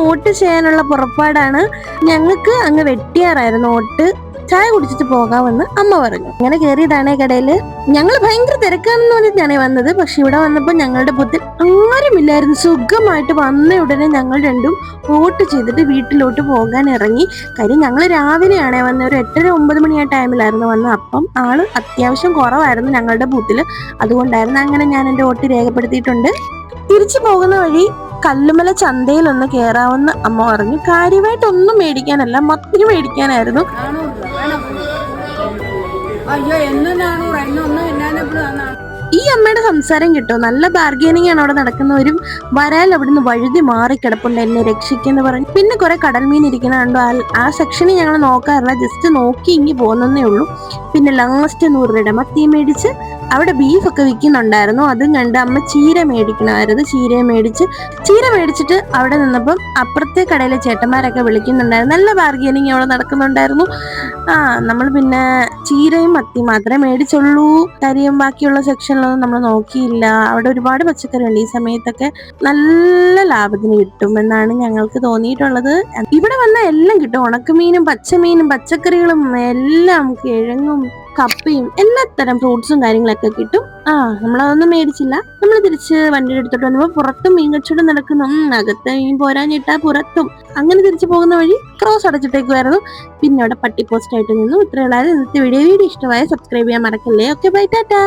ഓട്ട് ചെയ്യാനുള്ള പുറപ്പാടാണ്. ഞങ്ങൾക്ക് അങ്ങ് വെട്ടിയാറായിരുന്നു ഓട്ട്. ചായ കുടിച്ചിട്ട് പോകാമെന്ന് അമ്മ പറഞ്ഞു. അങ്ങനെ കയറിയതാണേ കടയില്. ഞങ്ങൾ ഭയങ്കര തിരക്കാണെന്ന് പറഞ്ഞിട്ടാണ് വന്നത്. പക്ഷെ ഇവിടെ വന്നപ്പോൾ ഞങ്ങളുടെ ബുദ്ധിൽ ആരുമില്ലായിരുന്നു. സുഖമായിട്ട് വന്ന ഉടനെ ഞങ്ങൾ രണ്ടും ഓട്ട് ചെയ്തിട്ട് വീട്ടിലോട്ട് പോകാൻ ഇറങ്ങി. കാര്യം ഞങ്ങൾ രാവിലെയാണേ വന്ന, ഒരു 8:30-9 മണി ആ ടൈമിലായിരുന്നു വന്നത്. അപ്പം ആള് അത്യാവശ്യം കുറവായിരുന്നു ഞങ്ങളുടെ ബൂത്തിൽ. അതുകൊണ്ടായിരുന്നു. അങ്ങനെ ഞാൻ എൻ്റെ ഓട്ട് രേഖപ്പെടുത്തിയിട്ടുണ്ട്. തിരിച്ചു പോകുന്ന വഴി കല്ലുമല ചന്തയിൽ ഒന്ന് കേറാമെന്ന് അമ്മ പറഞ്ഞു. കാര്യമായിട്ടൊന്നും മേടിക്കാനല്ല, മത്തിന് മേടിക്കാനായിരുന്നു. ഈ അമ്മയുടെ സംസാരം കിട്ടും. നല്ല ബാർഗൈനിങ് ആണ് അവിടെ നടക്കുന്നവരും. വരാൽ അവിടുന്ന് വഴുതി മാറി കിടപ്പുണ്ട്, എന്നെ രക്ഷിക്കെന്ന് പറഞ്ഞു. പിന്നെ കുറെ കടൽ മീൻ ഇരിക്കുന്ന കണ്ടു. ആ സെക്ഷനിൽ ഞങ്ങൾ നോക്കാറില്ല, ജസ്റ്റ് നോക്കി ഇങ്ങി പോകുന്നേ ഉള്ളൂ. പിന്നെ ലാസ്റ്റ് 100 രൂപയുടെ മത്തി മേടിച്ച് അവിടെ ബീഫൊക്കെ വിൽക്കുന്നുണ്ടായിരുന്നു. അതും കണ്ട് അമ്മ ചീര മേടിക്കണമായിരുന്നു. ചീര മേടിച്ചിട്ട് അവിടെ നിന്നപ്പം അപ്പുറത്തെ കടയിലെ ചേട്ടന്മാരൊക്കെ വിളിക്കുന്നുണ്ടായിരുന്നു. നല്ല ബാർഗൈനിങ് അവിടെ നടക്കുന്നുണ്ടായിരുന്നു. നമ്മൾ പിന്നെ ചീരയും മത്തി മാത്രമേ മേടിച്ചുള്ളൂ. കാര്യം ബാക്കിയുള്ള സെക്ഷനിലൊന്നും നമ്മൾ നോക്കിയില്ല. അവിടെ ഒരുപാട് പച്ചക്കറി ഉണ്ട്. ഈ സമയത്തൊക്കെ നല്ല ലാഭത്തിന് കിട്ടും എന്നാണ് ഞങ്ങൾക്ക് തോന്നിയിട്ടുള്ളത്. ഇവിടെ വന്നാൽ എല്ലാം കിട്ടും. ഉണക്കമീനും പച്ചമീനും പച്ചക്കറികളും എല്ലാം, കിഴങ്ങും കപ്പയും എല്ലാത്തരം ഫ്രൂട്ട്സും കാര്യങ്ങളൊക്കെ കിട്ടും. നമ്മളതൊന്നും മേടിച്ചില്ല. നമ്മൾ തിരിച്ച് വണ്ടി എടുത്തിട്ട് വന്നപ്പോൾ പുറത്തും മീൻ കച്ചവടം നടക്കുന്നു. അകത്ത് മീൻ പോരാഞ്ഞിട്ടാ പുറത്തും. അങ്ങനെ തിരിച്ചു പോകുന്ന വഴി ക്രോസ് അടച്ചിട്ടേക്കുമായിരുന്നു. പിന്നെ അവിടെ പട്ടി പോസ്റ്റ് ആയിട്ട് നിന്നു. ഇത്രയുള്ളായിരുന്നു ഇന്നത്തെ വീഡിയോ. ഇഷ്ടമായ സബ്സ്ക്രൈബ് ചെയ്യാൻ മറക്കല്ലേ. Okay, bye, Tata.